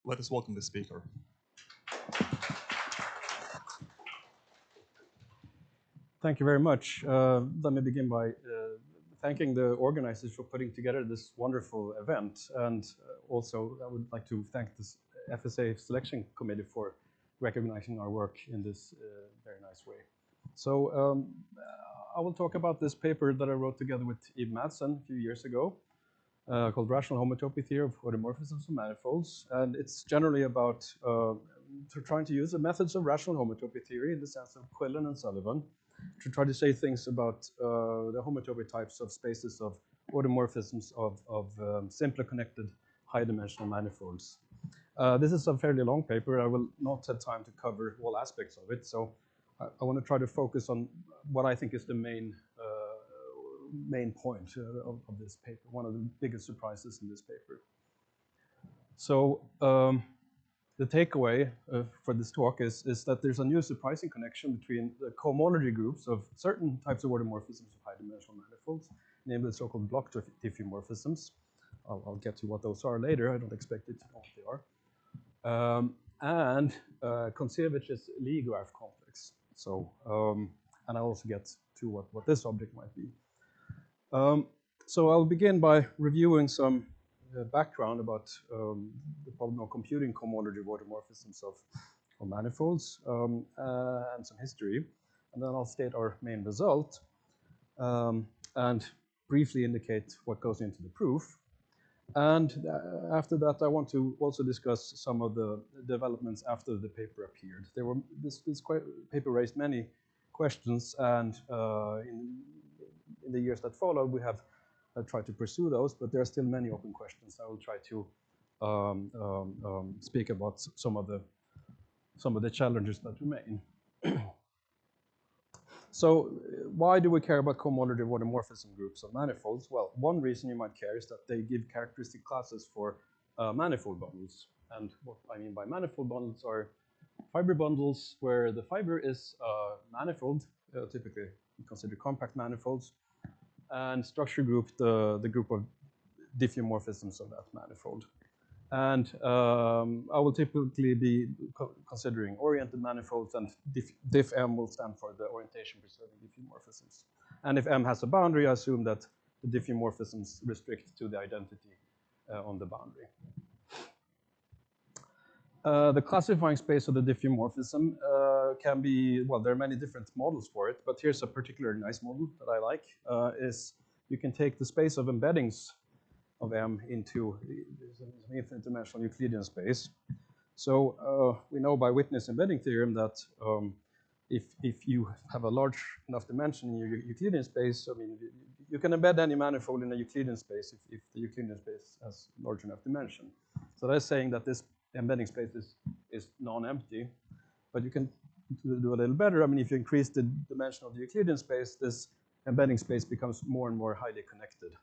Let us welcome the speaker. Thank you very much. Let me begin by thanking the organizers for putting together this wonderful event. And also, I would like to thank this FSA selection committee for recognizing our work in this very nice way. So I will talk about this paper that I wrote together with Eve Madsen a few years ago called Rational Homotopy Theory of Automorphisms and Manifolds. And it's generally about trying to use the methods of rational homotopy theory in the sense of Quillen and Sullivan to try to say things about the homotopy types of spaces of automorphisms of simpler connected high-dimensional manifolds. This is a fairly long paper. I will not have time to cover all aspects of it, so I want to try to focus on what I think is the main point of this paper, one of the biggest surprises in this paper. So the takeaway for this talk is that there's a new surprising connection between the cohomology groups of certain types of automorphisms of high-dimensional manifolds, namely the so-called block diffeomorphisms. I'll get to what those are later. I don't expect you to know what they are. And Konciewicz's Lie graph complex. So, and I'll also get to what this object might be. So I'll begin by reviewing some background about the problem of computing cohomology of automorphisms of manifolds and some history. And then I'll state our main result and briefly indicate what goes into the proof. And after that, I want to also discuss some of the developments after the paper appeared. This paper raised many questions, and in the years that followed, we have tried to pursue those, but there are still many open questions. I will try to speak about some of the challenges that remain. So why do we care about cohomology of automorphism groups of manifolds? Well, one reason you might care is that they give characteristic classes for manifold bundles. And what I mean by manifold bundles are fiber bundles where the fiber is manifold, typically considered compact manifolds, and structure group the group of diffeomorphisms of that manifold. And I will typically be considering oriented manifolds, and diff M will stand for the orientation preserving diffeomorphisms. And if M has a boundary, I assume that the diffeomorphisms restrict to the identity on the boundary. The classifying space of the diffeomorphism can be, well, there are many different models for it, but here's a particularly nice model that I like, is you can take the space of embeddings of M into an infinite dimensional Euclidean space. So we know by Whitney's embedding theorem that if you have a large enough dimension in your Euclidean space, I mean, you can embed any manifold in a Euclidean space if the Euclidean space has large enough dimension. So that's saying that this embedding space is non-empty, but you can do a little better. I mean, if you increase the dimension of the Euclidean space, this embedding space becomes more and more highly connected.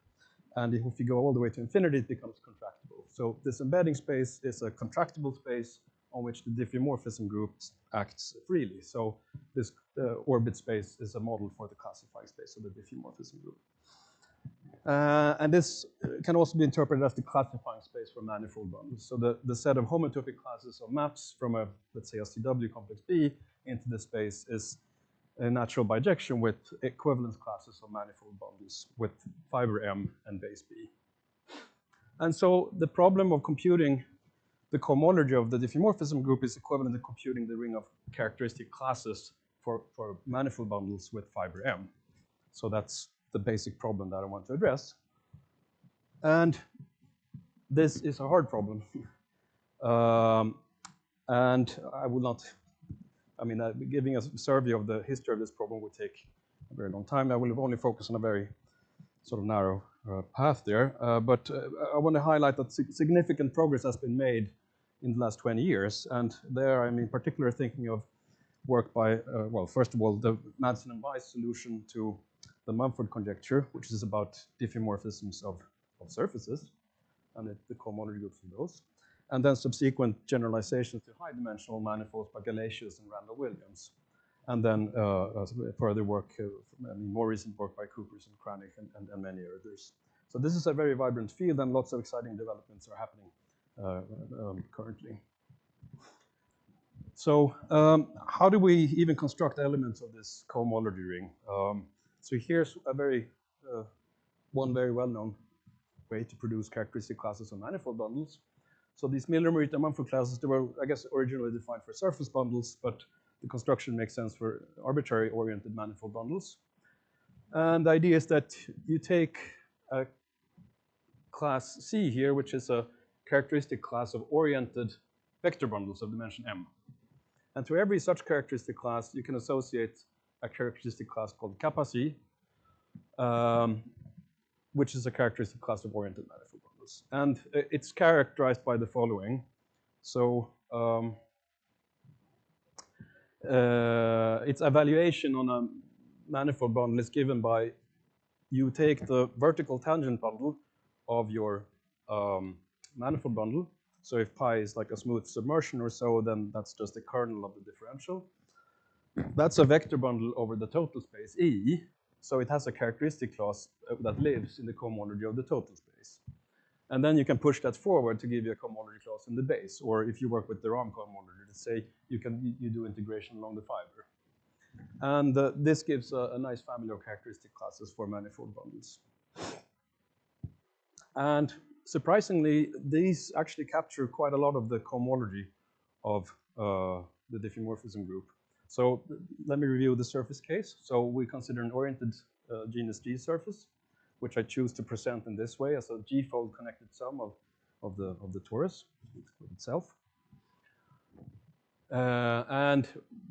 And if you go all the way to infinity, it becomes contractible. So this embedding space is a contractible space on which the diffeomorphism group acts freely. So this orbit space is a model for the classifying space of the diffeomorphism group. And this can also be interpreted as the classifying space for manifold bundles. So the set of homotopy classes of maps from a, let's say, a CW complex B into the space is a natural bijection with equivalence classes of manifold bundles with fiber M and base B. And so the problem of computing the cohomology of the diffeomorphism group is equivalent to computing the ring of characteristic classes for manifold bundles with fiber M. So that's the basic problem that I want to address. And this is a hard problem. And I will not, I mean, giving a survey of the history of this problem would take a very long time. I will only focus on a very sort of narrow path there. But I want to highlight that significant progress has been made in the last 20 years. And there I'm in particular thinking of work by, well, first of all, the Madsen and Weiss solution to the Mumford conjecture, which is about diffeomorphisms of surfaces and the cohomology groups of those. And then subsequent generalizations to high-dimensional manifolds by Galatius and Randall-Williams. And then further work, more recent work by Coopers and Kranick and many others. So this is a very vibrant field, and lots of exciting developments are happening currently. So how do we even construct elements of this cohomology ring? So here's a one very well-known way to produce characteristic classes of manifold bundles. So these Miller-Morita-Mumford classes, they were, I guess, originally defined for surface bundles, but the construction makes sense for arbitrary-oriented manifold bundles. And the idea is that you take a class C here, which is a characteristic class of oriented vector bundles of dimension m. And to every such characteristic class, you can associate a characteristic class called kappa C, which is a characteristic class of oriented manifold bundles. And it's characterized by the following. So its evaluation on a manifold bundle is given by you take the vertical tangent bundle of your manifold bundle. So if pi is like a smooth submersion or so, then that's just the kernel of the differential. That's a vector bundle over the total space E. So it has a characteristic class that lives in the cohomology of the total space. And then you can push that forward to give you a cohomology class in the base. Or if you work with the Ram cohomology, let's say you do integration along the fiber. And this gives a nice family of characteristic classes for manifold bundles. And surprisingly, these actually capture quite a lot of the cohomology of the diffeomorphism group. So let me review the surface case. So we consider an oriented genus G surface, which I choose to present in this way as a G-fold connected sum of the torus itself. And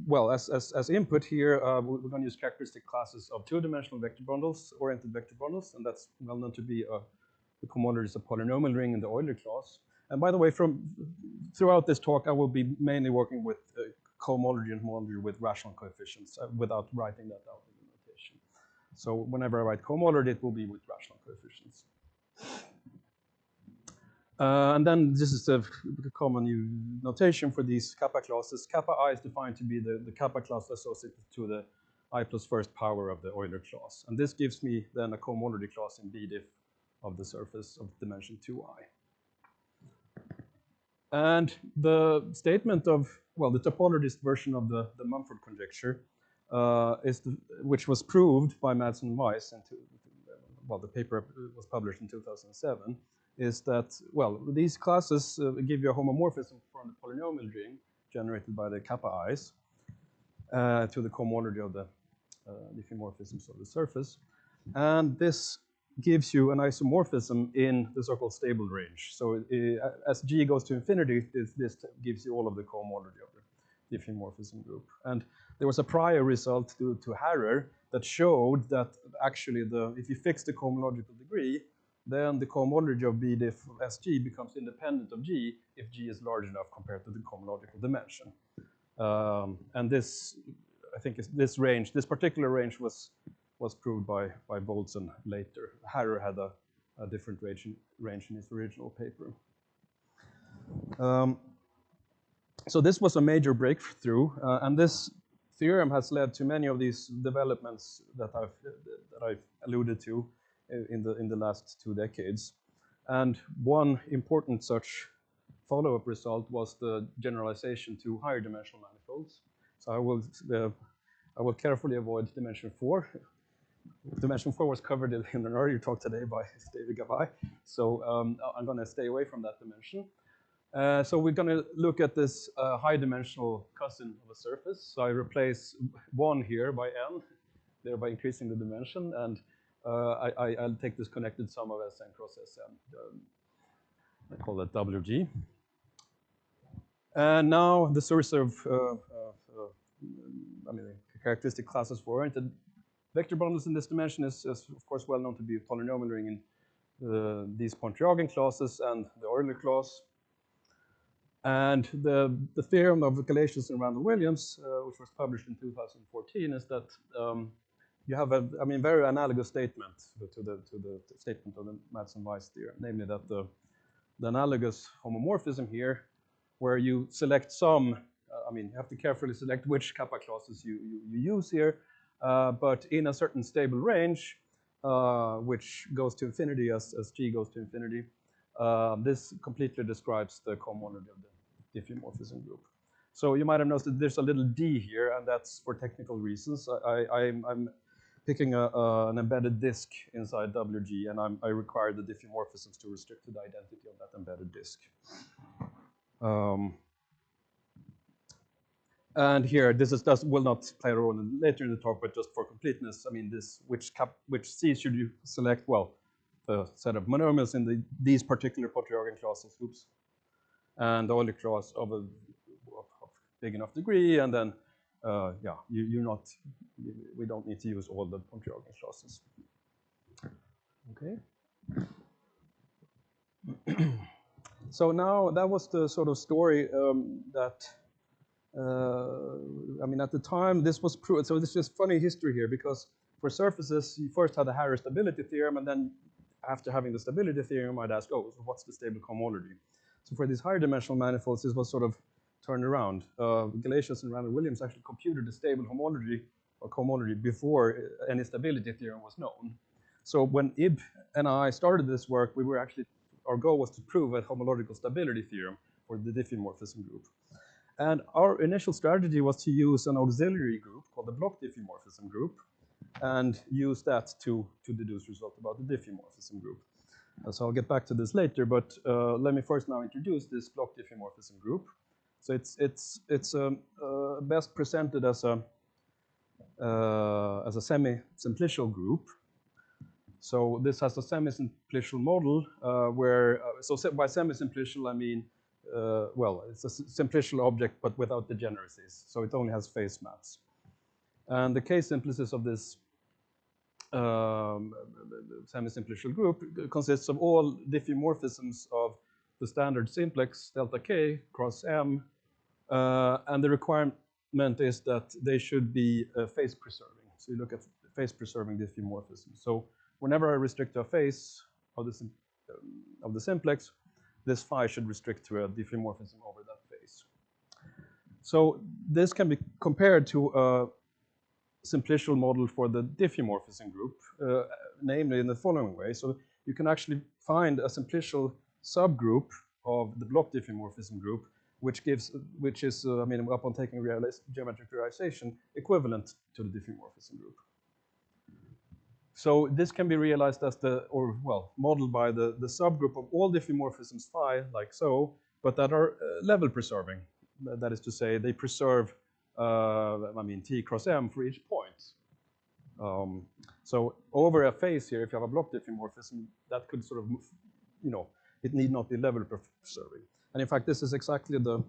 well, as input here, we're going to use characteristic classes of two-dimensional vector bundles, oriented vector bundles, and that's well known to be the cohomology is a polynomial ring in the Euler class. And by the way, throughout this talk, I will be mainly working with cohomology and homology with rational coefficients without writing that out in the notation. So whenever I write cohomology, it will be with rational coefficients. And then this is the common notation for these kappa classes. Kappa I is defined to be the kappa class associated to the I plus first power of the Euler class. And this gives me then a cohomology class in B diff of the surface of dimension 2i. And the statement of, well, the topologist version of the Mumford conjecture which was proved by Madsen and Weiss, well, the paper was published in 2007, is that, well, these classes give you a homomorphism from the polynomial ring generated by the kappa i's to the cohomology of the diffeomorphisms of the surface. And this gives you an isomorphism in the so-called stable range. So as G goes to infinity, this gives you all of the cohomology of the diffeomorphism group. And there was a prior result to Harrer that showed that actually if you fix the cohomological degree, then the cohomology of B diff of SG becomes independent of G if G is large enough compared to the cohomological dimension. And this, I think, this particular range was proved by Boltzmann later. Harrer had a different range in his original paper. So this was a major breakthrough, and this theorem has led to many of these developments that I've alluded to in the last 2 decades. And one important such follow-up result was the generalization to higher dimensional manifolds. So I will carefully avoid dimension 4. Dimension 4 was covered in an earlier talk today by David Gavai, so I'm going to stay away from that dimension. So we're going to look at this high-dimensional cousin of a surface. So I replace 1 here by n, thereby increasing the dimension, and I'll take this connected sum of Sn cross Sn. I call that WG. And now the source of characteristic classes for oriented vector bundles in this dimension is of course well known to be a polynomial ring in these Pontryagin classes and the Euler class. And the theorem of Galatius and Randall-Williams, which was published in 2014, is that you have a very analogous statement to the statement of the Madsen-Weiss theorem, namely that the analogous homomorphism here, where you select some, you have to carefully select which kappa classes you use here, but in a certain stable range, which goes to infinity as G goes to infinity, This completely describes the cohomology of the diffeomorphism group. So you might have noticed that there's a little d here, and that's for technical reasons. I'm picking an embedded disk inside WG, and I require the diffeomorphisms to restrict to the identity of that embedded disk. And here, this will not play a role later in the talk, but just for completeness, I mean, which C should you select? Well, the set of monomials in these particular Pontryagin classes, and the Euler class of a big enough degree, and then yeah, we don't need to use all the Pontryagin classes. Okay. So now that was the sort of story that. I mean, at the time, this was proved. So this is funny history here, because for surfaces, you first had the Harry stability theorem, and then after having the stability theorem, I'd ask, oh, so what's the stable cohomology? So for these higher dimensional manifolds, this was sort of turned around. Galatius and Randall Williams actually computed the stable homology or cohomology before any stability theorem was known. So when Ib and I started this work, our goal was to prove a homological stability theorem for the diffeomorphism group. And our initial strategy was to use an auxiliary group called the block diffeomorphism group and use that to deduce results about the diffeomorphism group. So I'll get back to this later, but let me first now introduce this block diffeomorphism group. So it's best presented as a semi-simplicial group. So this has a semi-simplicial model where, so by semi-simplicial I mean, well, it's a simplicial object, but without degeneracies. So it only has phase maps. And the case simplices of this semi-simplicial group consists of all diffeomorphisms of the standard simplex delta k cross m. And the requirement is that they should be phase preserving. So you look at phase preserving diffeomorphisms. So whenever I restrict to a phase of the simplex, this phi should restrict to a diffeomorphism over that phase. So this can be compared to a simplicial model for the diffeomorphism group, namely in the following way. So you can actually find a simplicial subgroup of the block diffeomorphism group, which is, I mean, upon taking geometric realization, equivalent to the diffeomorphism group. So this can be realized as modeled by the subgroup of all diffeomorphisms phi, like so, but that are level preserving. That is to say, they preserve, I mean, t cross m for each point. So over a phase here, if you have a block diffeomorphism, that could sort of, you know, it need not be level preserving. And in fact, this is exactly the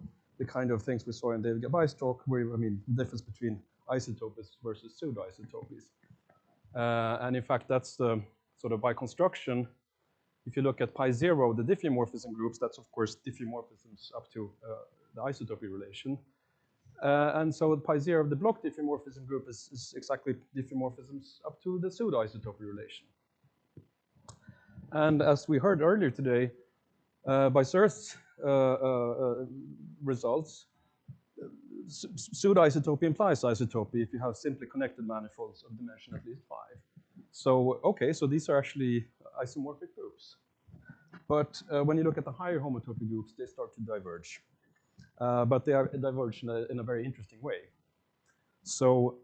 kind of things we saw in David Gabai's talk, where, I mean, the difference between isotopies versus pseudo-isotopies. And in fact, that's the sort of by construction. If you look at pi 0, the diffeomorphism groups, that's of course diffeomorphisms up to the isotopy relation. And so pi 0 of the block diffeomorphism group is exactly diffeomorphisms up to the pseudo-isotopy relation. And as we heard earlier today, by Searle's results, pseudo-isotopy implies isotopy if you have simply connected manifolds of dimension at least 5. So, okay, so these are actually isomorphic groups. But when you look at the higher homotopy groups, they start to diverge. But they are diverged in a very interesting way. So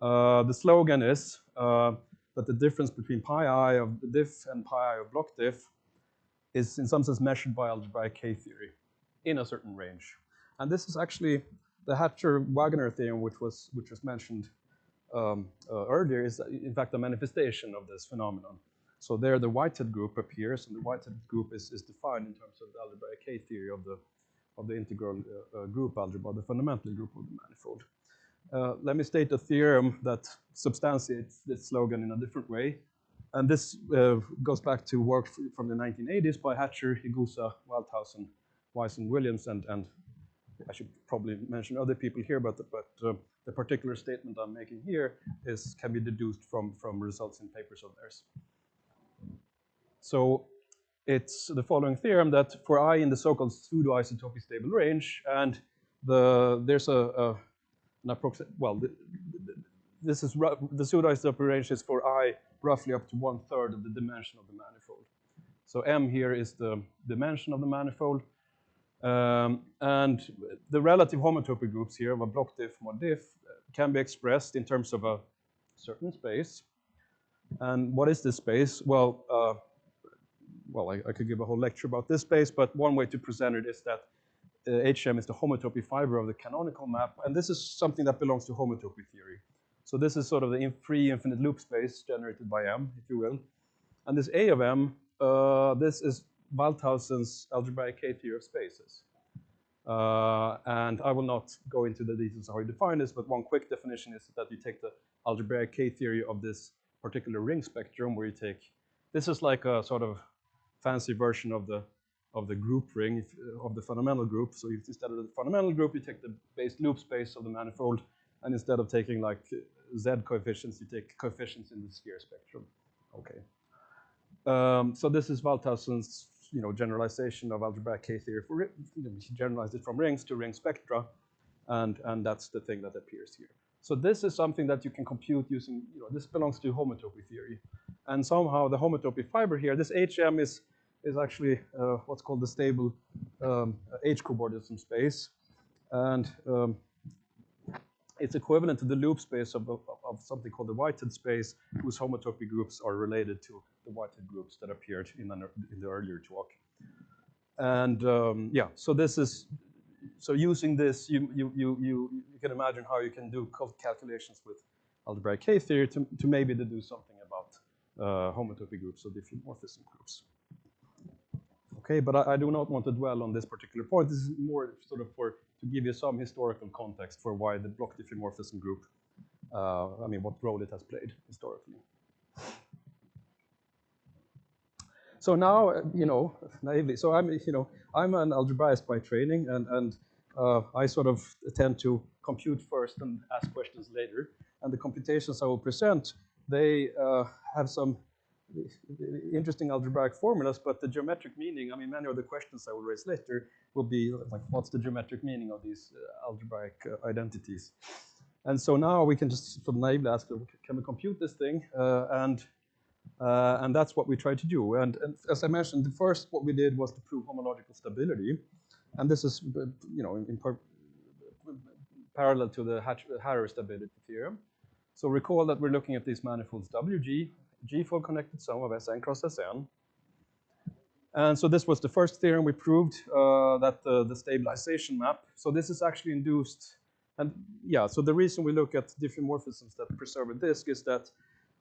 the slogan is that the difference between pi I of the diff and pi I of block diff is in some sense measured by algebraic K-theory in a certain range. And this is actually the Hatcher-Wagner theorem, which was mentioned earlier, is in fact a manifestation of this phenomenon. So there the Whitehead group appears, and the Whitehead group is defined in terms of the algebraic K-theory of the integral group algebra, the fundamental group of the manifold. Let me state a theorem that substantiates this slogan in a different way. And this goes back to work from the 1980s by Hatcher, Higusa, Waldhausen, Weiss, and Williams, and I should probably mention other people here, but the particular statement I'm making here can be deduced from results in papers of theirs. So it's the following theorem that for I in the so-called pseudo-isotopy stable range, and there's an approximate, well, this is the pseudo-isotopy range is for I roughly up to 1/3 of the dimension of the manifold. So M here is the dimension of the manifold. And the relative homotopy groups here of a block diff mod diff can be expressed in terms of a certain space. And what is this space? Well, I could give a whole lecture about this space, but one way to present it is that HM is the homotopy fiber of the canonical map, and this is something that belongs to homotopy theory. So this is sort of the free infinite loop space generated by M, if you will. And this A of M, this is Waldhausen's algebraic K-theory of spaces. And I will not go into the details of how you define this, but one quick definition is that you take the algebraic K-theory of this particular ring spectrum, where you take, this is like a sort of fancy version of the group ring, of the fundamental group. So instead of the fundamental group, you take the base loop space of the manifold, and instead of taking like Z coefficients, you take coefficients in the sphere spectrum. Okay. So this is Waldhausen's generalization of algebraic K-theory. He generalized it from rings to ring spectra, and that's the thing that appears here. So this is something that you can compute using, this belongs to homotopy theory. And somehow the homotopy fiber here, this HM is actually what's called the stable H-cobordism space. And it's equivalent to the loop space of something called the Whitehead space, whose homotopy groups are related to the Whitehead groups that appeared in the earlier talk. And yeah, so this is, so using this, you can imagine how you can do calculations with algebraic K-theory to maybe deduce something about homotopy groups or diffeomorphism groups. Okay, but I do not want to dwell on this particular point. This is more sort of to give you some historical context for why the block diffeomorphism group, what role it has played historically. So now, naively, so I'm an algebraist by training, and I sort of tend to compute first and ask questions later. And the computations I will present, they have some interesting algebraic formulas, but the geometric meaning, many of the questions I will raise later will be like, what's the geometric meaning of these algebraic identities? And so now we can just sort of naively ask, can we compute this thing? And that's what we try to do. And as I mentioned, the first what we did was to prove homological stability. And this is, in parallel to the Harrer stability theorem. So recall that we're looking at these manifolds WG, G-fold connected sum of Sn cross Sn. And so this was the first theorem. We proved that the stabilization map. So this is actually induced. And yeah, so the reason we look at diffeomorphisms that preserve a disk is that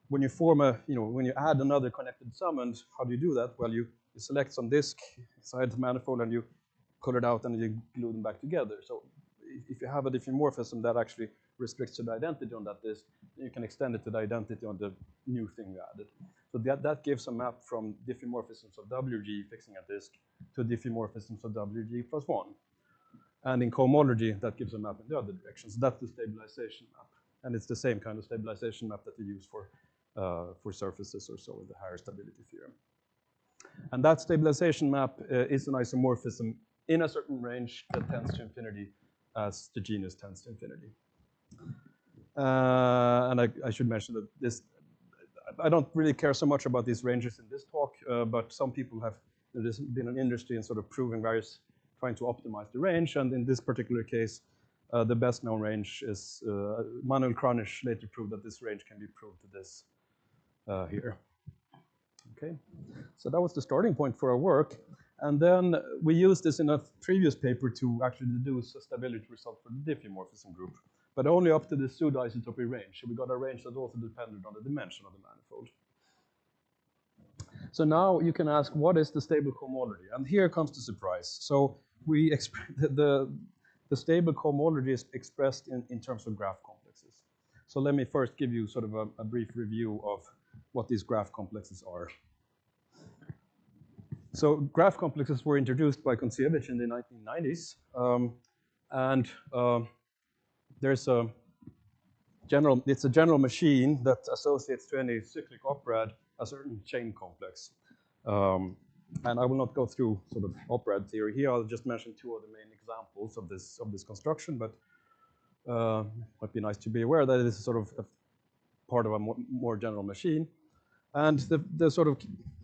when you form when you add another connected sum, and how do you do that? Well, you select some disk inside the manifold and you pull it out and you glue them back together. So if you have a diffeomorphism that actually restricts to the identity on that disk, you can extend it to the identity on the new thing you added. So that gives a map from diffeomorphisms of WG fixing a disk to diffeomorphisms of WG plus 1. And in cohomology, that gives a map in the other direction. So that's the stabilization map. And it's the same kind of stabilization map that you use for surfaces or so in the Harrer stability theorem. And that stabilization map is an isomorphism in a certain range that tends to infinity as the genus tends to infinity. And I should mention that this, I don't really care so much about these ranges in this talk, but some people have, there's been an industry in sort of proving trying to optimize the range. And in this particular case, the best known range is, Manuel Kranish later proved that this range can be proved to this here. Okay, so that was the starting point for our work. And then we used this in a previous paper to actually deduce a stability result for the diffeomorphism group, but only up to the pseudo-isotopy range. So we got a range that also depended on the dimension of the manifold. So now you can ask, what is the stable cohomology? And here comes the surprise. So we the stable cohomology is expressed in terms of graph complexes. So let me first give you sort of a brief review of what these graph complexes are. So graph complexes were introduced by Kontsevich in the 1990s. There's it's a general machine that associates to any cyclic operad a certain chain complex. And I will not go through sort of operad theory here. I'll just mention two of the main examples of this construction, but it might be nice to be aware that it is sort of a part of a more general machine. And the sort of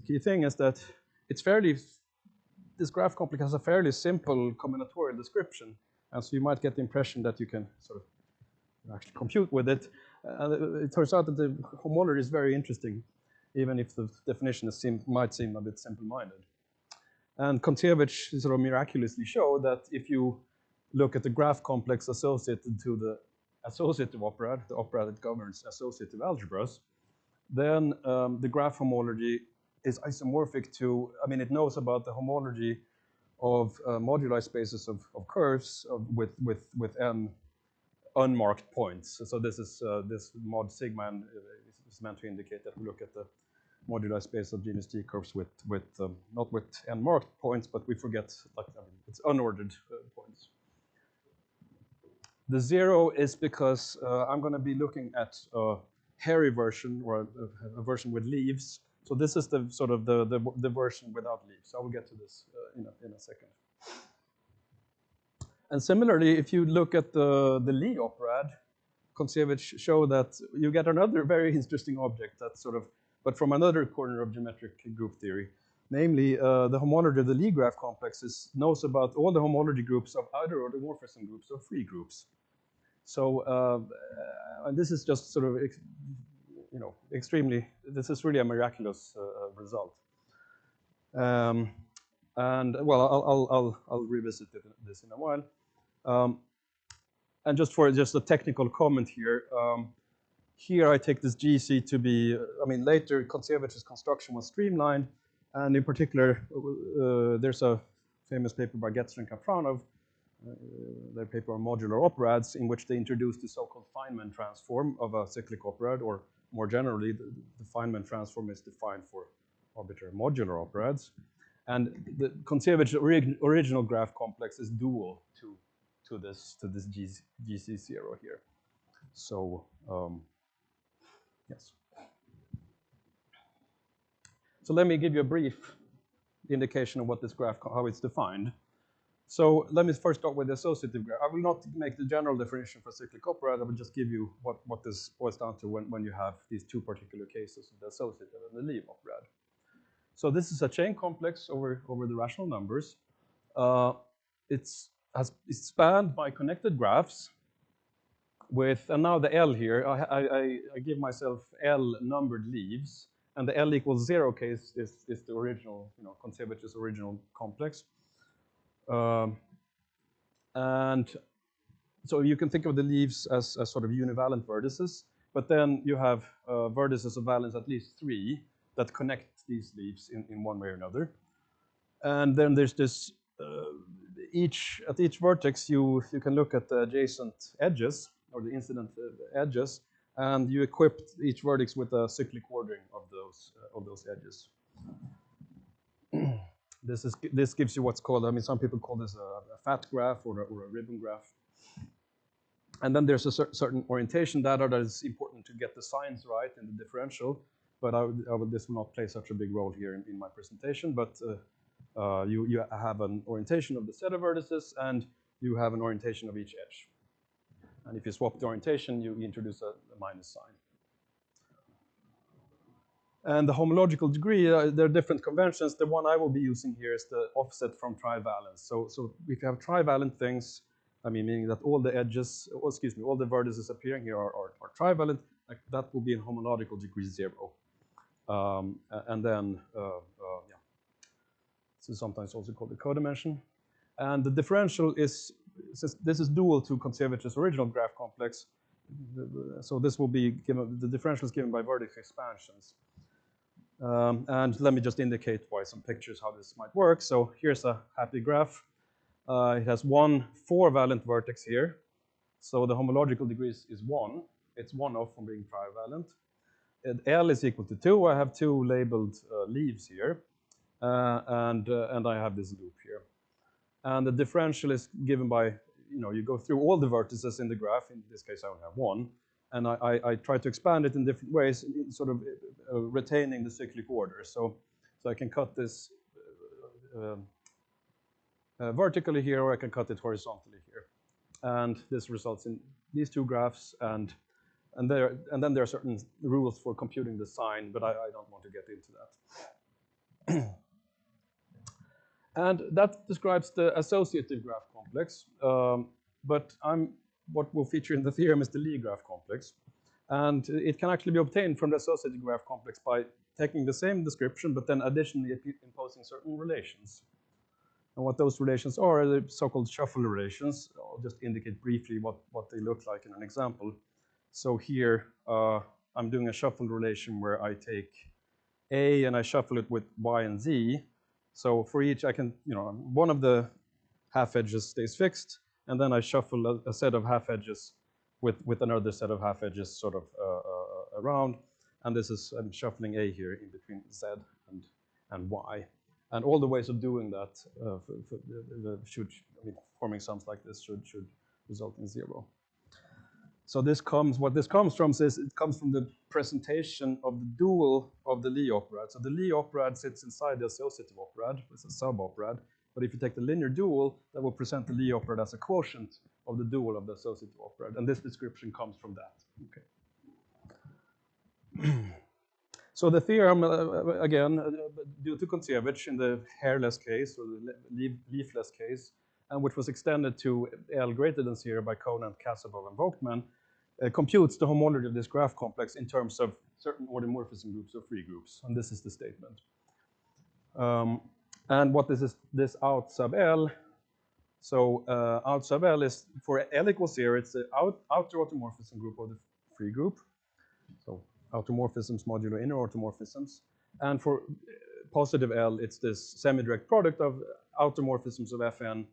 key thing is that it's fairly, this graph complex has a fairly simple combinatorial description, and so you might get the impression that you can sort of actually compute with it. It turns out that the homology is very interesting, even if the definition might seem a bit simple-minded. And Kontsevich sort of miraculously showed that if you look at the graph complex associated to the associative opera, the opera that governs associative algebras, then the graph homology is isomorphic to, I mean, it knows about the homology of moduli spaces of curves with n unmarked points. So this is this mod sigma is meant to indicate that we look at the moduli space of genus G curves with not with n marked points, but we forget, like, I mean, it's unordered points. The 0 is because I'm going to be looking at a hairy version, or a version with leaves. So this is the sort of the version without leaves. I will get to this in a second. And similarly, if you look at the Lie operad, Kontsevich showed that you get another very interesting object that sort of, but from another corner of geometric group theory. Namely, the homology of the Lie graph complexes knows about all the homology groups of either automorphism groups or free groups. So and this is just sort of, extremely, this is really a miraculous result. And well, I'll revisit this in a while. And just a technical comment here, here I take this GC to be, I mean, later Kontsevich's construction was streamlined, and in particular, there's a famous paper by Getzer and Kapranov, their paper on modular operads, in which they introduced the so-called Feynman transform of a cyclic operad, or more generally, the Feynman transform is defined for arbitrary modular operads. And the Kontsevich's original graph complex is dual to this GC0 here. So yes. So let me give you a brief indication of what this graph, how it's defined. So let me first start with the associative graph. I will not make the general definition for cyclic operad. I will just give you what this boils down to when you have these two particular cases, the associative and the Lie operad. So this is a chain complex over the rational numbers. It's spanned by connected graphs with, and now the L here, I give myself L numbered leaves, and the L equals 0 case is the original, Kontsevich's original complex. And so you can think of the leaves as sort of univalent vertices, but then you have vertices of valence at least 3 that connect these leaves in one way or another. And then there's this, at each vertex you can look at the adjacent edges, or the incident edges, and you equip each vertex with a cyclic ordering of those edges. This gives you what's called, I mean, some people call this a fat graph or a ribbon graph. And then there's a certain orientation data that is important to get the signs right in the differential, but this will not play such a big role here in my presentation, but you have an orientation of the set of vertices, and you have an orientation of each edge. And if you swap the orientation, you introduce a minus sign. And the homological degree, there are different conventions. The one I will be using here is the offset from trivalence. So if you have trivalent things, I mean, meaning that all the edges, all the vertices appearing here are trivalent, like that will be in homological degree 0. And then, yeah, this is sometimes also called the codimension. And the differential is, since this is dual to Kontsevich's original graph complex, so this will be given, the differential is given by vertex expansions. And let me just indicate by some pictures how this might work. So here's a happy graph. It has 1 4-valent vertex here. So the homological degree is 1. It's 1 off from being trivalent. And L is equal to 2. I have 2 labeled leaves here. And I have this loop here. And the differential is given by, you go through all the vertices in the graph. In this case, I only have 1. And I try to expand it in different ways, sort of retaining the cyclic order. So I can cut this vertically here, or I can cut it horizontally here. And this results in these 2 graphs, and then there are certain rules for computing the sign, but I don't want to get into that. And that describes the associative graph complex. But what will feature in the theorem is the Lie graph complex. And it can actually be obtained from the associative graph complex by taking the same description, but then additionally imposing certain relations. And what those relations are the so-called shuffle relations. I'll just indicate briefly what they look like in an example. So here, I'm doing a shuffle relation where I take A and I shuffle it with Y and Z. So for each, I can, one of the half edges stays fixed, and then I shuffle a set of half edges with another set of half edges sort of around. And this is, I'm shuffling A here in between Z and Y. And all the ways of doing that forming sums like this should result in 0. So what this comes from is it comes from the presentation of the dual of the Lie operad. So the Lie operad sits inside the associative operad. It's a sub-operad. But if you take the linear dual, that will present the Lie operad as a quotient of the dual of the associative operad. And this description comes from that. Okay. So the theorem, again, due to Kontsevich in the hairless case, or the leafless case, and which was extended to L greater than 0 by Conant, Kasabov, and Volkmann, computes the homology of this graph complex in terms of certain automorphism groups or free groups. And this is the statement. And what is this out sub L? So out sub L is, for L equals 0, it's the outer automorphism group of the free group. So automorphisms modulo inner automorphisms. And for positive L, it's this semi-direct product of automorphisms of Fn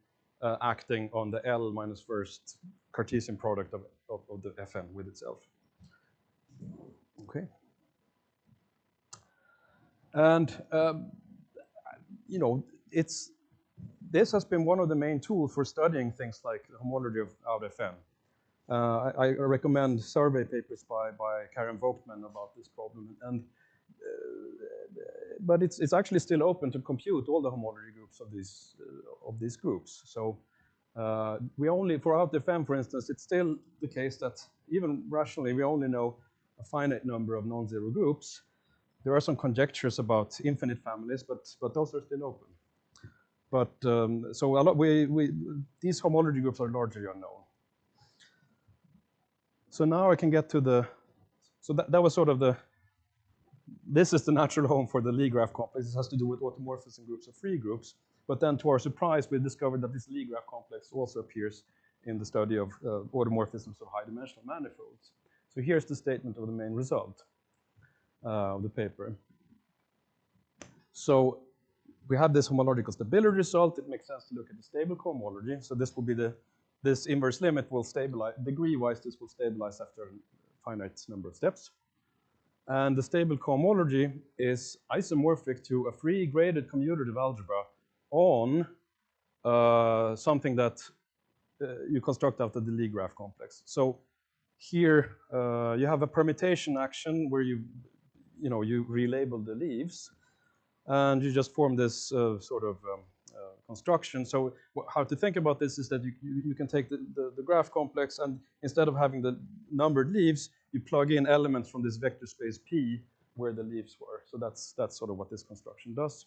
acting on the L minus first Cartesian product of the Fn with itself. Okay. And, this has been one of the main tools for studying things like the homology of out Fn. I recommend survey papers by Karen Volkmann about this problem. And but it's actually still open to compute all the homology groups of these groups. So we only, for out Fn, for instance, it's still the case that even rationally we only know a finite number of non-zero groups. There are some conjectures about infinite families, but those are still open. But so a lot these homology groups are largely unknown. So now I can get to the, so that was sort of this is the natural home for the Lie graph complex. This has to do with automorphism groups of free groups. But then to our surprise, we discovered that this Lie graph complex also appears in the study of automorphisms of high-dimensional manifolds. So here's the statement of the main result of the paper. So we have this homological stability result. It makes sense to look at the stable cohomology. So this will be this inverse limit will stabilize, degree-wise, this will stabilize after a finite number of steps. And the stable cohomology is isomorphic to a free graded commutative algebra on something that you construct out of the Lie graph complex. So here you have a permutation action where you relabel the leaves, and you just form this sort of construction. So how to think about this is that you can take the graph complex, and instead of having the numbered leaves, you plug in elements from this vector space P where the leaves were. So that's sort of what this construction does.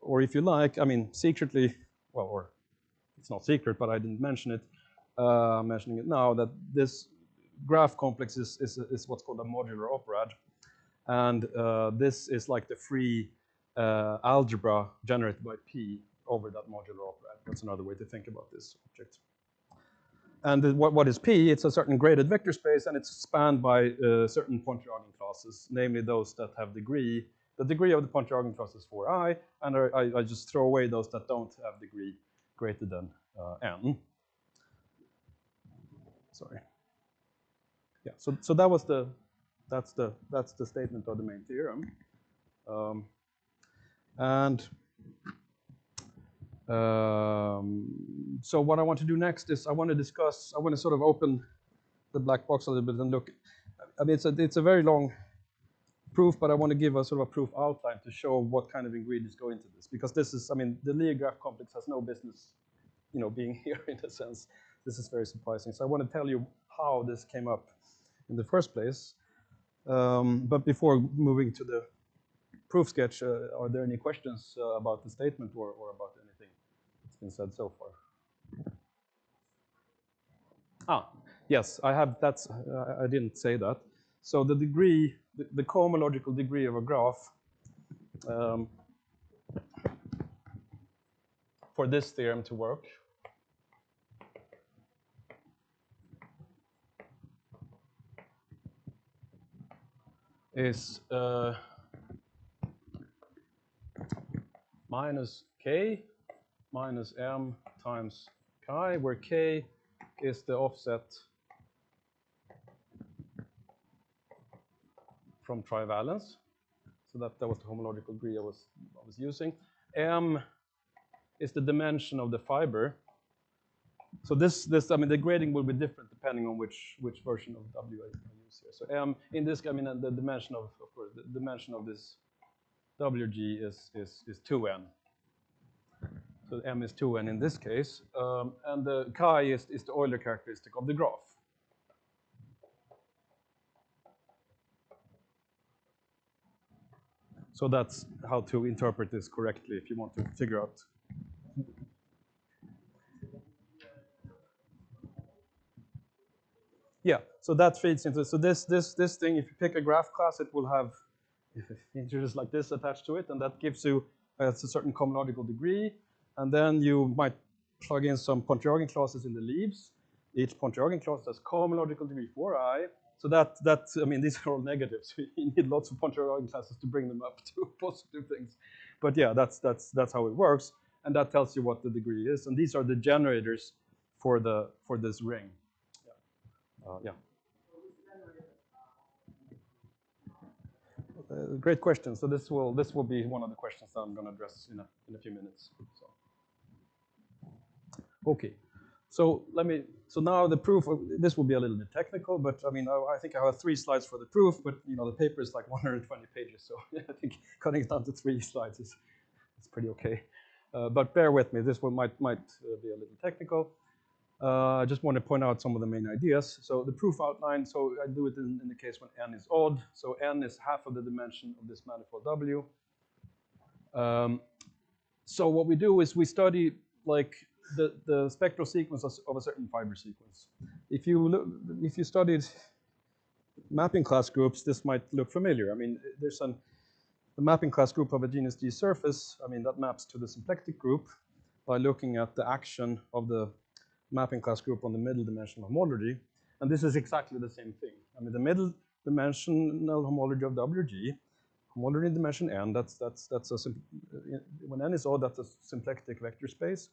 Or if you like, I mean, secretly, well, or it's not secret, but I didn't mention it. I'm mentioning it now, that this graph complex is what's called a modular operad. And this is like the free algebra generated by P over that modular operad. That's another way to think about this object. And what is P? It's a certain graded vector space, and it's spanned by certain Pontryagin classes, namely those that have degree. The degree of the Pontryagin class is 4i, and I just throw away those that don't have degree greater than n. Sorry. Yeah. So that was that's the statement of the main theorem. So what I want to do next is I want to sort of open the black box a little bit and look. I mean, it's a very long proof, but I want to give a sort of a proof outline to show what kind of ingredients go into this. Because this is, I mean, the Lie graph complex has no business, being here in a sense. This is very surprising. So I want to tell you how this came up in the first place. But before moving to the proof sketch, are there any questions about the statement or about anything? been said so far. Yes, I have. That's I didn't say that. So the degree, the cohomological degree of a graph for this theorem to work is minus k minus m times chi, where k is the offset from trivalence. So that was the homological degree I was using. M is the dimension of the fiber. So this I mean, the grading will be different depending on which version of W I use here. So M in this, I mean, the dimension of course, the dimension of this WG is 2n. So M is 2n in this case, and the chi is the Euler characteristic of the graph. So that's how to interpret this correctly if you want to figure out. Yeah, so that feeds into, so this thing, if you pick a graph class, it will have integers like this attached to it, and that gives you a certain cohomological degree, and then you might plug in some Pontryagin classes in the leaves. Each Pontryagin class has cohomological degree 4i. So that I mean, these are all negatives. You need lots of Pontryagin classes to bring them up to positive things. But yeah, that's how it works, and that tells you what the degree is. And these are the generators for this ring. Yeah. Great question. So this will be one of the questions that I'm going to address in a few minutes. So. Okay. So now the proof, this will be a little bit technical, but I mean, I think I have 3 slides for the proof, but you know, the paper is like 120 pages, so I think cutting it down to 3 slides is pretty okay. But bear with me, this one might be a little technical. I just want to point out some of the main ideas. So the proof outline, so I do it in the case when n is odd. So n is half of the dimension of this manifold W. So what we do is we study like the spectral sequence of a certain fiber sequence. If you studied mapping class groups, this might look familiar. I mean, there's the mapping class group of a genus G surface. I mean, that maps to the symplectic group by looking at the action of the mapping class group on the middle dimensional homology. And this is exactly the same thing. I mean, the middle dimensional homology of WG, homology in dimension n, that's when n is odd, that's a symplectic vector space.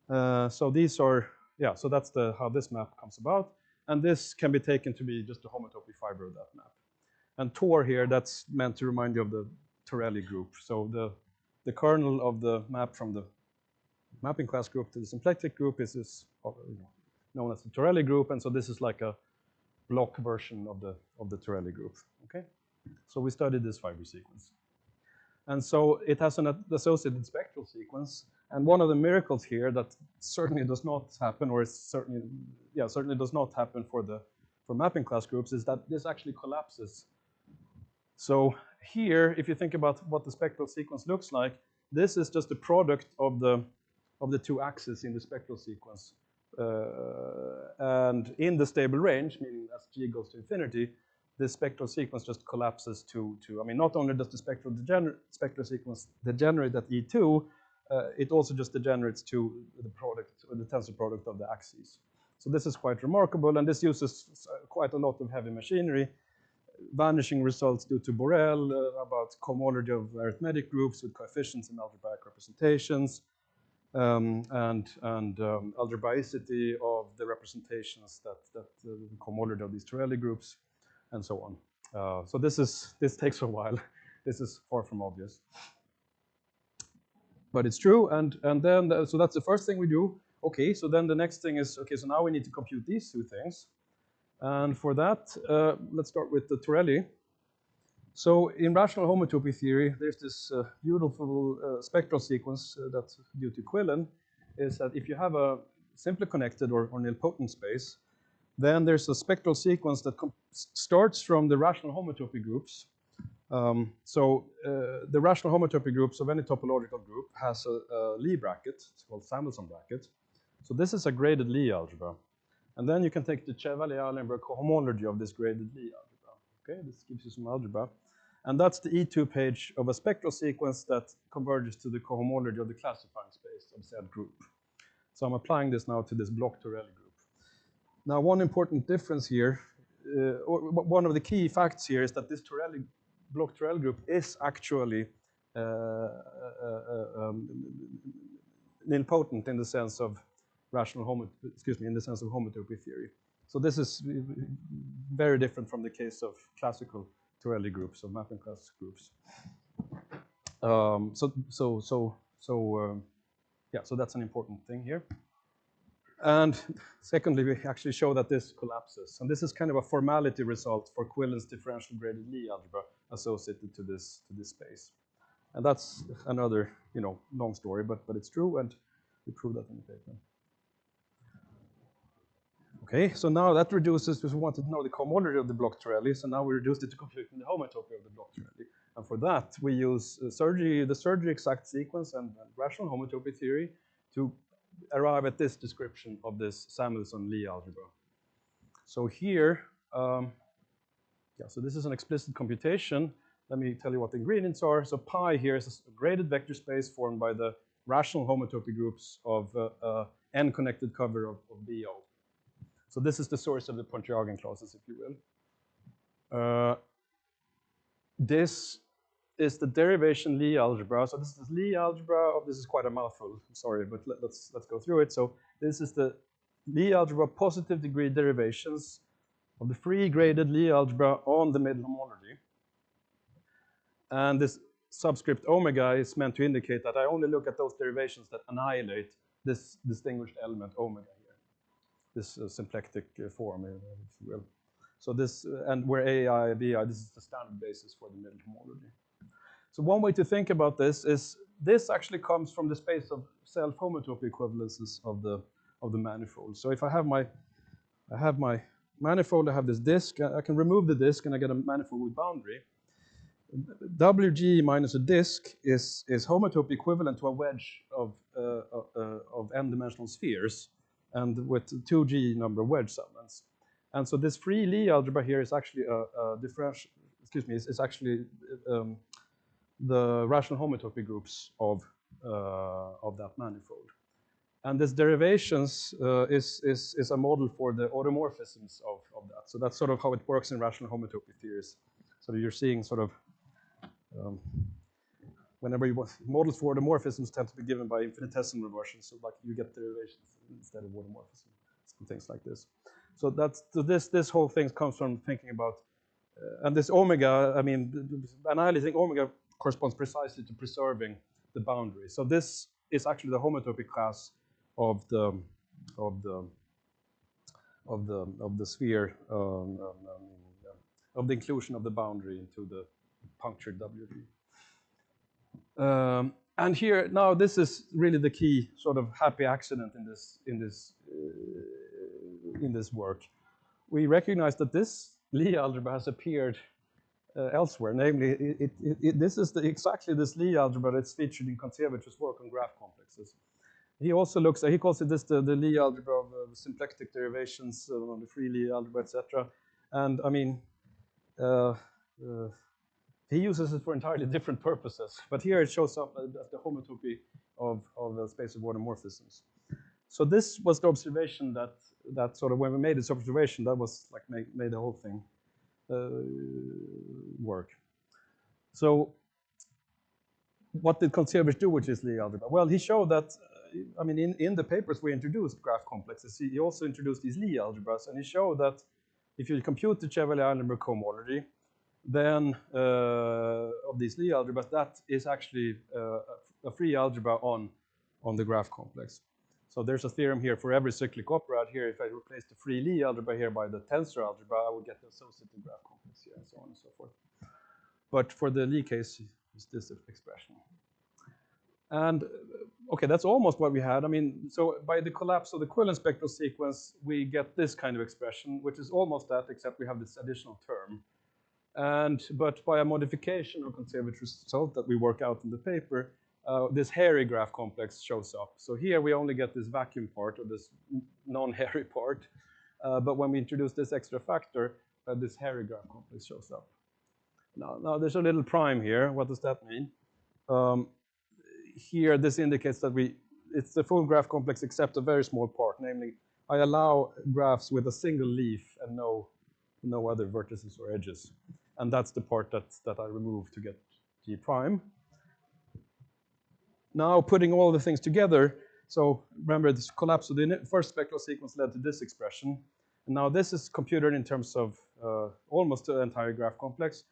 So these are, yeah, so that's how this map comes about. And this can be taken to be just a homotopy fiber of that map. And Tor here, that's meant to remind you of the Torelli group. So the kernel of the map from the mapping class group to the symplectic group is this, known as the Torelli group. And so this is like a block version of the Torelli group, okay? So we studied this fiber sequence. And so it has an associated spectral sequence. And one of the miracles here that certainly does not happen, or certainly does not happen for mapping class groups, is that this actually collapses. So here, if you think about what the spectral sequence looks like, this is just a product of the 2 axes in the spectral sequence. And in the stable range, meaning as G goes to infinity, this spectral sequence just collapses to I mean, not only does the spectral sequence degenerate at E2, it also just degenerates to the product, or the tensor product of the axes. So this is quite remarkable, and this uses quite a lot of heavy machinery. Vanishing results due to Borel about cohomology of arithmetic groups with coefficients and algebraic representations, and algebraicity of the representations that the cohomology of these Torelli groups, and so on. So this takes a while. This is far from obvious, but it's true. And then so that's the first thing we do. Okay, so then the next thing is, okay, so now we need to compute these 2 things. And for that, let's start with the Torelli. So in rational homotopy theory, there's this beautiful spectral sequence that's due to Quillen, is that if you have a simply connected or nilpotent space, then there's a spectral sequence that starts from the rational homotopy groups The rational homotopy groups of any topological group has a Lie bracket. It's called Samuelson bracket. So this is a graded Lie algebra. And then you can take the Chevalier-Allenberg cohomology of this graded Lie algebra. Okay, this gives you some algebra. And that's the E2 page of a spectral sequence that converges to the cohomology of the classifying space of Z group. So I'm applying this now to this Bloch-Torelli group. Now, one important difference here, or one of the key facts here, is that this Bloch-Torelli group is actually nilpotent in the sense of in the sense of homotopy theory. So this is very different from the case of classical Torelli groups, or mapping class groups. So that's an important thing here. And secondly, we actually show that this collapses. And this is kind of a formality result for Quillen's differential graded Lie algebra associated to this space. And that's another, long story, but it's true, and we prove that in the paper. Okay, so now that reduces, because we wanted to know the cohomology of the Bloch-Torelli, so now we reduced it to computing the homotopy of the Bloch-Torelli. And for that, we use the Sergi exact sequence and rational homotopy theory to arrive at this description of this Samuelson Lie algebra. So here, so this is an explicit computation. Let me tell you what the ingredients are. So pi here is a graded vector space formed by the rational homotopy groups of n-connected cover of BO. So this is the source of the Pontryagin clauses, if you will. This is the derivation Lie algebra. So this is Lie algebra. This is quite a mouthful. I'm sorry, but let's go through it. So this is the Lie algebra positive degree derivations of the free graded Lie algebra on the middle homology. And this subscript omega is meant to indicate that I only look at those derivations that annihilate this distinguished element omega here, this symplectic form, if you will. So this, and where AI, BI, this is the standard basis for the middle homology. So one way to think about this is this actually comes from the space of self-homotopy equivalences of the manifold. So if I have my manifold, I have this disk, I can remove the disk and I get a manifold with boundary. WG minus a disk is homotopy equivalent to a wedge of n-dimensional spheres, and with 2G number of wedge segments. And so this free Lie algebra here is actually a differential. Is actually the rational homotopy groups of that manifold. And this derivations is a model for the automorphisms of that. So that's sort of how it works in rational homotopy theories. So you're seeing sort of whenever you want, models for automorphisms tend to be given by infinitesimal reversions. So like you get derivations instead of automorphism and things like this. So this whole thing comes from thinking about and this omega. I mean, analyzing omega corresponds precisely to preserving the boundary. So this is actually the homotopy class of the sphere of the inclusion of the boundary into the punctured WG. And here now, this is really the key sort of happy accident in this work. We recognize that this Lie algebra has appeared elsewhere. Namely, this is exactly this Lie algebra that's featured in Kontsevich's work on graph complexes. He also looks at, he calls it this the Lie algebra of symplectic derivations on the free Lie algebra, etc. And I mean, he uses it for entirely different purposes. But here it shows up as the homotopy of the space of automorphisms. So this was the observation that sort of, when we made this observation, that was like made the whole thing work. So what did Kontsevich do with his Lie algebra? Well, he showed that, I mean, in the papers we introduced graph complexes, he also introduced these Lie algebras, and he showed that if you compute the Chevalier-Allenberg cohomology, then of these Lie algebras, that is actually a free algebra on the graph complex. So there's a theorem here for every cyclic operad here. If I replace the free Lie algebra here by the tensor algebra, I would get the associative graph complex here, and so on and so forth. But for the Lie case, it's this expression. And okay, that's almost what we had. I mean, so by the collapse of the Quillen spectral sequence, we get this kind of expression, which is almost that, except we have this additional term. But by a modification of conservative result that we work out in the paper, this hairy graph complex shows up. So here we only get this vacuum part, or this non-hairy part. But when we introduce this extra factor, this hairy graph complex shows up. Now there's a little prime here. What does that mean? Here, this indicates that it's the full graph complex except a very small part, namely, I allow graphs with a single leaf and no other vertices or edges. And that's the part that I remove to get G prime. Now, putting all the things together, so remember, this collapse of the first spectral sequence led to this expression. And now this is computed in terms of almost the entire graph complex.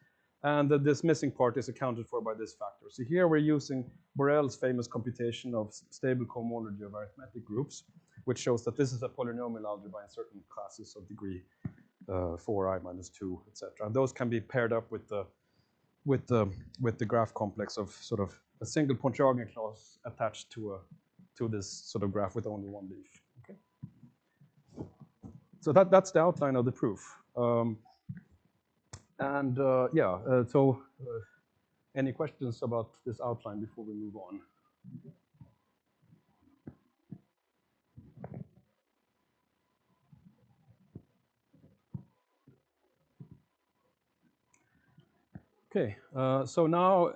And this missing part is accounted for by this factor. So here we're using Borel's famous computation of stable cohomology of arithmetic groups, which shows that this is a polynomial algebra in certain classes of degree 4i minus 2, etc. And those can be paired up with the graph complex of sort of a single Pontryagin clause attached to this sort of graph with only one leaf. Okay. So that's the outline of the proof. Any questions about this outline before we move on? Okay, so now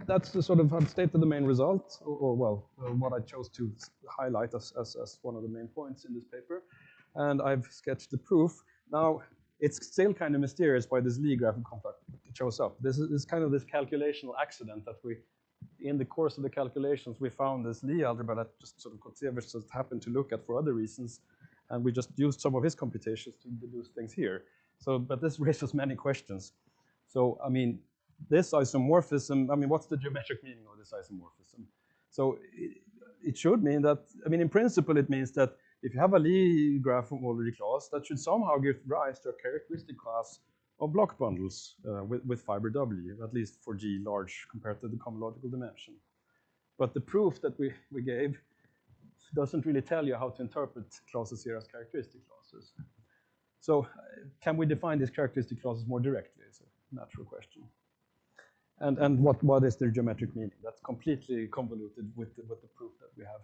that's the sort of, I've stated the main result, what I chose to highlight as one of the main points in this paper. And I've sketched the proof. Now, it's still kind of mysterious why this Lie graph complex shows up. This is kind of this calculational accident that in the course of the calculations, we found this Lie algebra that just sort of Kotsevich just happened to look at for other reasons. And we just used some of his computations to deduce things here. So, but this raises many questions. So, I mean, this isomorphism, I mean, what's the geometric meaning of this isomorphism? So it should mean that, I mean, in principle, it means that if you have a Lie graph homology class, that should somehow give rise to a characteristic class of block bundles with fiber W, at least for G large compared to the cohomological dimension. But the proof that we gave doesn't really tell you how to interpret classes here as characteristic classes. So can we define these characteristic classes more directly? It's a natural question. And what is their geometric meaning? That's completely convoluted with the proof that we have.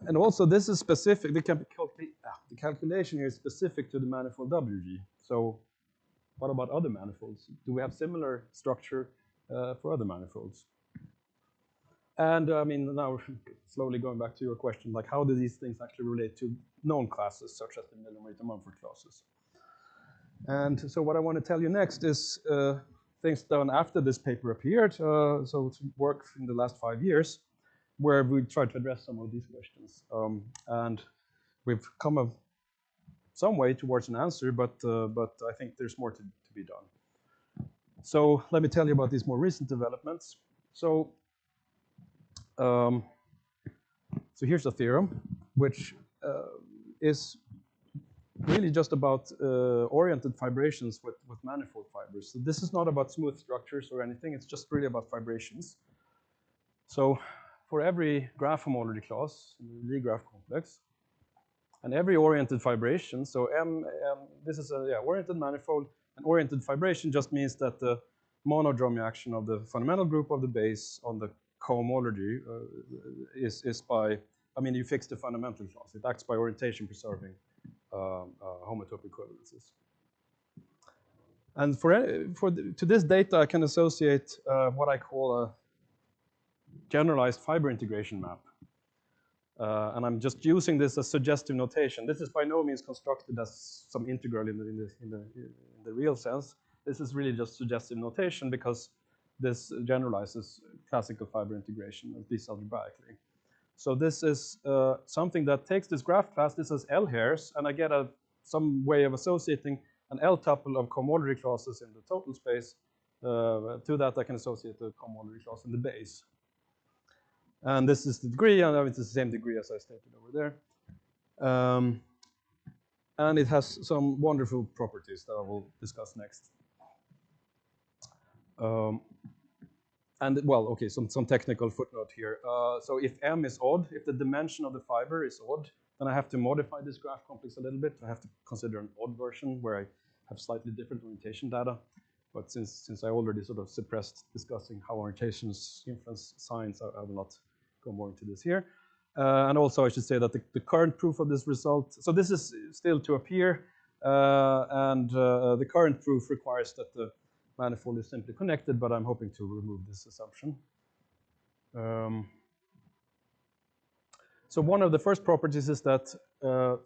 And also, this is specific. The calculation here is specific to the manifold WG. So what about other manifolds? Do we have similar structure for other manifolds? And I mean, now slowly going back to your question, like how do these things actually relate to known classes, such as the Miller-Mumford classes? And so what I want to tell you next is things done after this paper appeared. So it's work in the last 5 years, where we tried to address some of these questions. And we've come some way towards an answer, but I think there's more to be done. So let me tell you about these more recent developments. So here's a theorem, which is really just about oriented fibrations with manifold fibers. So this is not about smooth structures or anything. It's just really about fibrations. So for every graph homology class in the Lie graph complex, and every oriented fibration, so this is a oriented manifold. An oriented fibration just means that the monodromy action of the fundamental group of the base on the cohomology is by, I mean, you fix the fundamental class. It acts by orientation preserving homotopy equivalences. And to this data, I can associate what I call a generalized fiber integration map. And I'm just using this as suggestive notation. This is by no means constructed as some integral in the real sense. This is really just suggestive notation because this generalizes classical fiber integration, at least algebraically. So this is something that takes this graph class, this is L hairs, and I get some way of associating an L tuple of cohomology classes in the total space. To that, I can associate the cohomology class in the base. And this is the degree, and it's the same degree as I stated over there. And it has some wonderful properties that I will discuss next. And well, okay, some technical footnote here. So if M is odd, if the dimension of the fiber is odd, then I have to modify this graph complex a little bit. I have to consider an odd version where I have slightly different orientation data. But since I already sort of suppressed discussing how orientations influence signs, I will not go more into this here. And also I should say that the current proof of this result, so this is still to appear, and the current proof requires that the manifold is simply connected, but I'm hoping to remove this assumption. So one of the first properties is that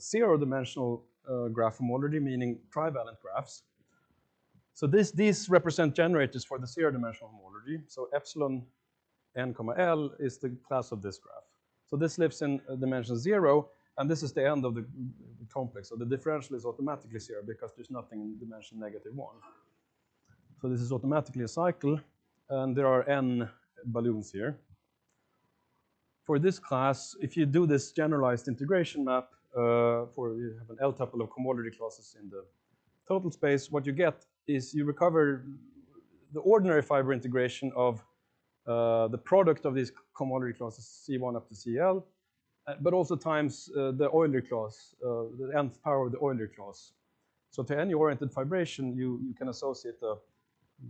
zero-dimensional graph homology, meaning trivalent graphs. So these represent generators for the zero-dimensional homology. So epsilon n comma L is the class of this graph. So this lives in dimension 0, and this is the end of the complex. So the differential is automatically 0 because there's nothing in dimension -1. So this is automatically a cycle, and there are n balloons here. For this class, if you do this generalized integration map, you have an L tuple of cohomology classes in the total space, what you get is you recover the ordinary fiber integration of the product of these cohomology classes C1 up to CL, but also times the Euler class, the nth power of the Euler class. So to any oriented fibration, you can associate the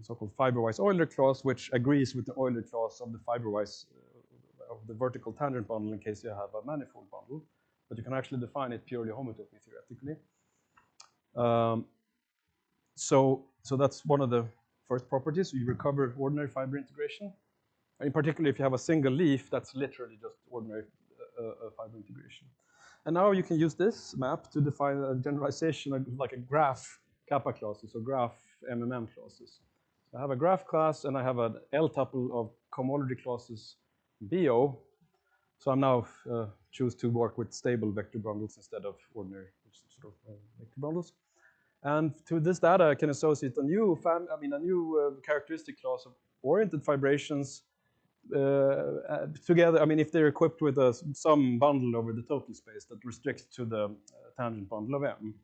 so-called fiberwise Euler class, which agrees with the Euler class of the fiberwise of the vertical tangent bundle in case you have a manifold bundle, but you can actually define it purely homotopy theoretically. So that's one of the first properties. You recover ordinary fiber integration. In particular, if you have a single leaf, that's literally just ordinary fiber integration. And now you can use this map to define a generalization like a graph kappa classes or graph MMM classes. So I have a graph class and I have an L tuple of cohomology classes BO. So I'm now choose to work with stable vector bundles instead of ordinary sort of vector bundles. And to this data, I can associate a new characteristic class of oriented fibrations together. I mean, if they're equipped with some bundle over the total space that restricts to the tangent bundle of M.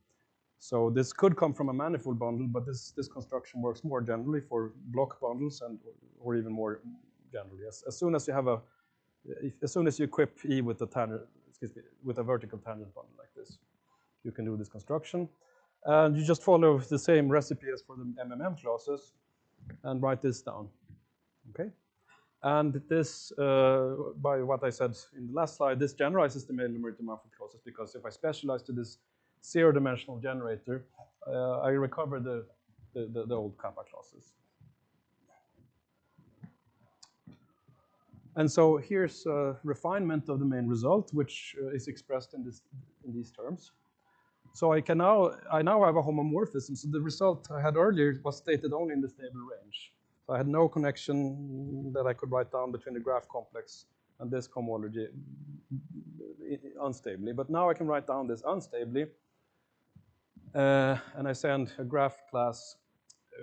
So this could come from a manifold bundle, but this construction works more generally for block bundles or even more generally. As soon as you have as soon as you equip E with with a vertical tangent bundle like this, you can do this construction. And you just follow the same recipe as for the MMM classes and write this down. Okay? And this, by what I said in the last slide, this generalizes the Mail-Numerical manifold classes because if I specialize to this zero-dimensional generator, I recover the old kappa classes. And so here's a refinement of the main result, which is expressed in these terms. So I now have a homomorphism. So the result I had earlier was stated only in the stable range. So I had no connection that I could write down between the graph complex and this cohomology unstably. But now I can write down this unstably. And I send a graph class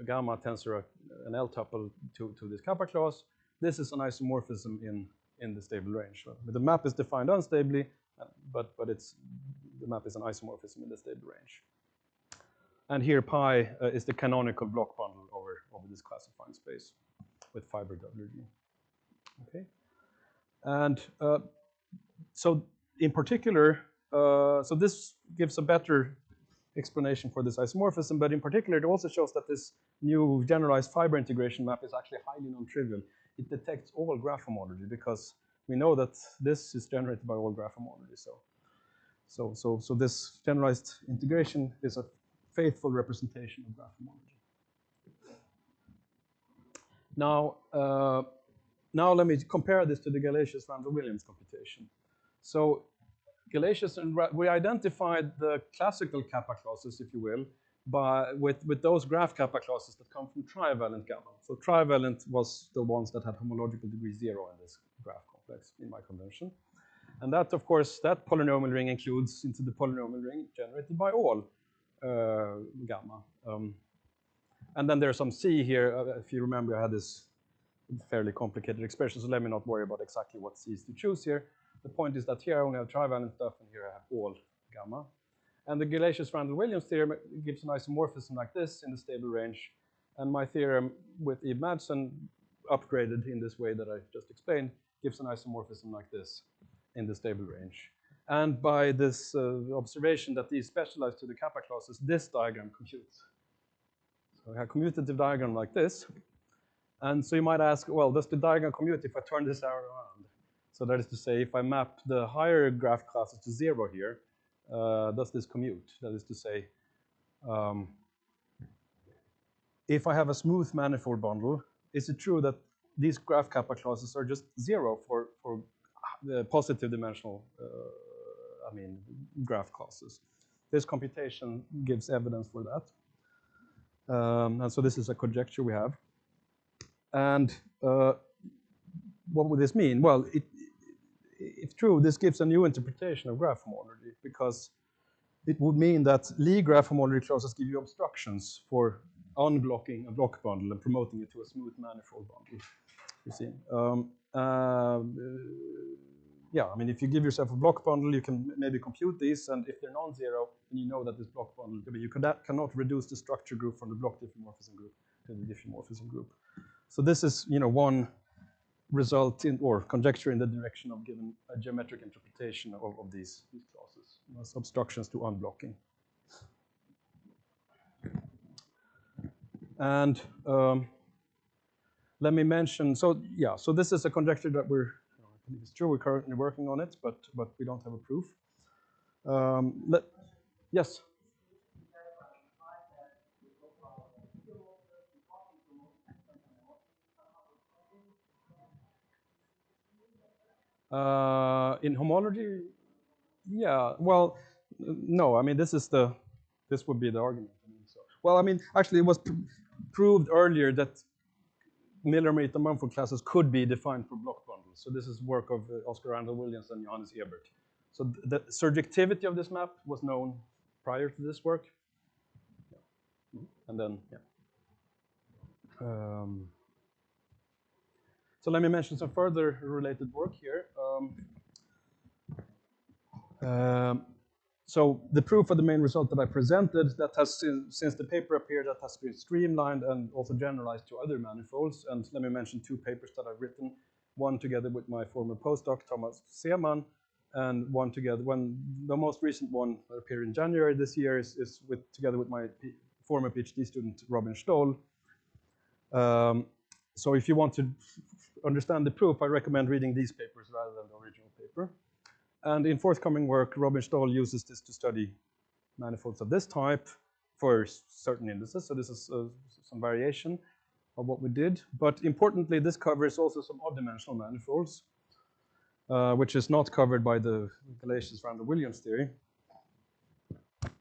gamma tensor an L tuple to this kappa class. This is an isomorphism in the stable range. So the map is defined unstably, but the map is an isomorphism in the stable range. And here pi is the canonical block bundle over this classifying space with fiber WG. Okay, and so in particular, so this gives a better explanation for this isomorphism, but in particular, it also shows that this new generalized fiber integration map is actually highly non-trivial. It detects all graph homology because we know that this is generated by all graph homology. So this generalized integration is a faithful representation of graph homology. Now let me compare this to the Galacius-Randall-Williams computation. So Galacius and we identified the classical kappa classes, if you will, with those graph kappa classes that come from trivalent gamma. So trivalent was the ones that had homological degree 0 in this graph complex in my convention. And that, of course, that polynomial ring includes into the polynomial ring generated by all gamma. And then there's some C here. If you remember, I had this fairly complicated expression, so let me not worry about exactly what C's to choose here. The point is that here I only have trivalent stuff, and here I have all gamma. And the Galacius-Randall-Williams theorem gives an isomorphism like this in the stable range. And my theorem with Eve Madsen, upgraded in this way that I just explained, gives an isomorphism like this in the stable range. And by this observation that these specialize to the kappa classes, this diagram computes. So I have a commutative diagram like this. And so you might ask, well, does the diagram commute if I turn this arrow around? So that is to say, if I map the higher graph classes to 0 here, does this commute? That is to say, if I have a smooth manifold bundle, is it true that these graph kappa classes are just 0 for the positive dimensional graph classes? This computation gives evidence for that. And so this is a conjecture we have. And what would this mean? Well, if true, this gives a new interpretation of graph homology, because it would mean that Lie graph homology clauses give you obstructions for unblocking a block bundle and promoting it to a smooth manifold bundle. You see, yeah. I mean, if you give yourself a block bundle, you can maybe compute these, and if they're non-zero, then you know that this block bundle. I mean, you cannot reduce the structure group from the block diffeomorphism group to the diffeomorphism group. So this is, one result in, or conjecture in the direction of giving a geometric interpretation of these clauses as obstructions to unblocking. And let me mention, so this is a conjecture that it's true, we're currently working on it, but we don't have a proof. Yes? In homology, yeah. Well, no. I mean, this would be the argument. Well, I mean, actually, it was proved earlier that Miller-Merita manifold classes could be defined for block bundles. So this is work of Oscar Randall Williams and Johannes Ebert. So the surjectivity of this map was known prior to this work. And then, yeah. So let me mention some further related work here. So the proof of the main result that I presented, that has, since the paper appeared, that has been streamlined and also generalized to other manifolds. And let me mention two papers that I've written, one together with my former postdoc, Thomas Seemann, and one together, the most recent one that appeared in January this year is together with my former PhD student, Robin Stoll. So if you want to understand the proof, I recommend reading these papers rather than the original paper. And in forthcoming work, Robin Stoll uses this to study manifolds of this type for certain indices. So this is some variation of what we did. But importantly, this covers also some odd-dimensional manifolds, which is not covered by the Galatius-Randall-Williams theory.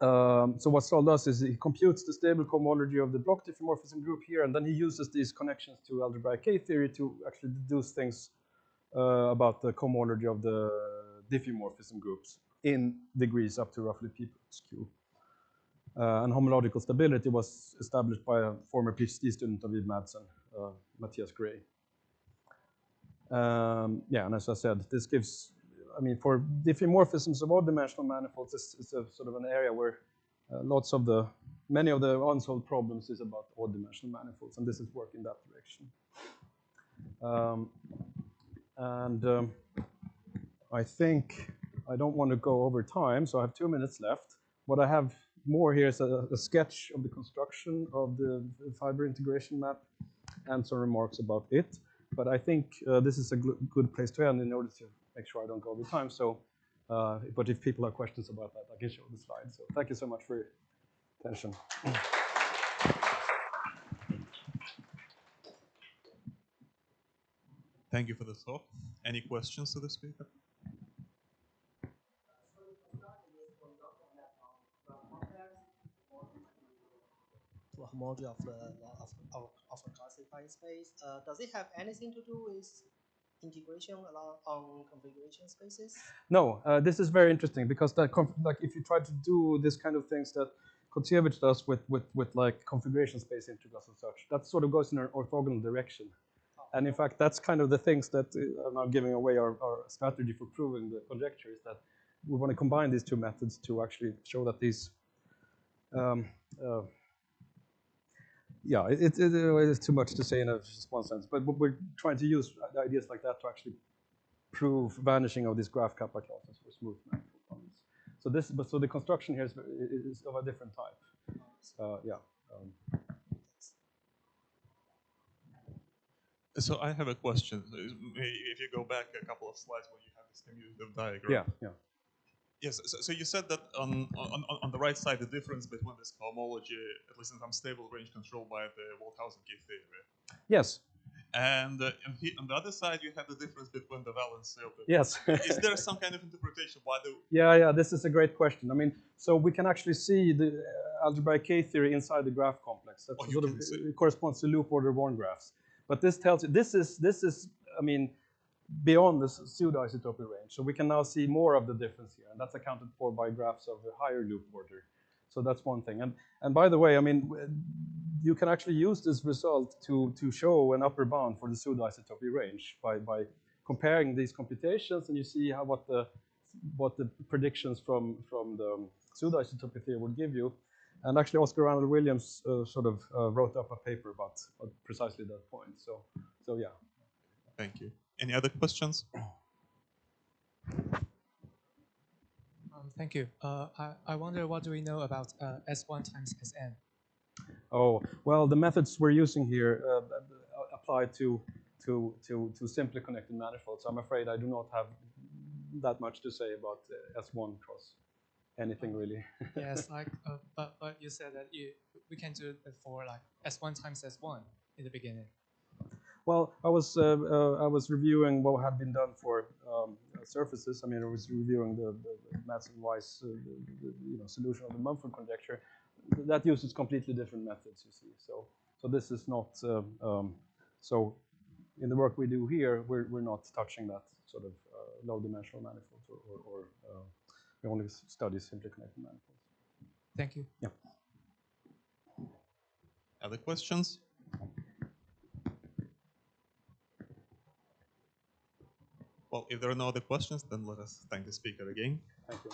So what Stoll does is he computes the stable cohomology of the block diffeomorphism group here, and then he uses these connections to algebraic K-theory to actually deduce things about the cohomology of the diffeomorphism groups in degrees up to roughly p plus q. And homological stability was established by a former PhD student of Yves Madsen, Matthias Gray. Yeah, and as I said, this gives, I mean, for diffeomorphisms of odd-dimensional manifolds, it's a sort of an area where many of the unsolved problems is about odd-dimensional manifolds, and this is work in that direction. I think I don't want to go over time, so I have 2 minutes left. What I have more here is a sketch of the construction of the fiber integration map and some remarks about it. But I think this is a good place to end in order to make sure I don't go over time. So, but if people have questions about that, I can show the slides. So thank you so much for your attention. Thank you for the talk. Any questions to the speaker? Homology of a classified space. Does it have anything to do with integration on configuration spaces? No, this is very interesting because like if you try to do this kind of things that Kociewicz does with like configuration space integrals and such, that sort of goes in an orthogonal direction. And in fact, that's kind of the things that I'm now giving away our strategy for proving the conjecture is that we want to combine these two methods to actually show that these yeah, it's too much to say in just one sense, but we're trying to use ideas like that to actually prove vanishing of these graph kappa clauses for smooth manifolds. So so the construction here is of a different type. Yeah. So I have a question. If you go back a couple of slides when you have this commutative diagram. Yeah. Yeah. Yes. So you said that on the right side, the difference between this homology, at least in some stable range, controlled by the Walthausen key theory. Yes. And on the other side, you have the difference between the valency of the. Yes. Is there some kind of interpretation why the? Yeah. This is a great question. I mean, so we can actually see the algebraic K theory inside the graph complex. That sort of corresponds to loop order Born graphs. But this tells you this is I mean, beyond the pseudo-isotopy range. So we can now see more of the difference here, and that's accounted for by graphs of a higher loop order. So that's one thing. And by the way, I mean, you can actually use this result to show an upper bound for the pseudo-isotopy range by comparing these computations, and you see how what the predictions from the pseudo-isotopy theory would give you. And actually, Oscar Randall Williams sort of wrote up a paper about precisely that point. So yeah. Thank you. Any other questions? Thank you. I wonder, what do we know about S1 times Sn? Oh, well, the methods we're using here apply to simply connected manifolds. I'm afraid I do not have that much to say about S1 cross anything really. Yes, like, but you said that we can do it for like S1 times S1 in the beginning. Well, I was reviewing what had been done for surfaces. I mean, I was reviewing the Madsen-Weiss solution of the Mumford conjecture. That uses completely different methods, you see. So this is not so. In the work we do here, we're not touching that sort of low-dimensional manifolds, or we only study simply connected manifolds. Thank you. Yeah. Other questions? Well, if there are no other questions, then let us thank the speaker again. Thank you.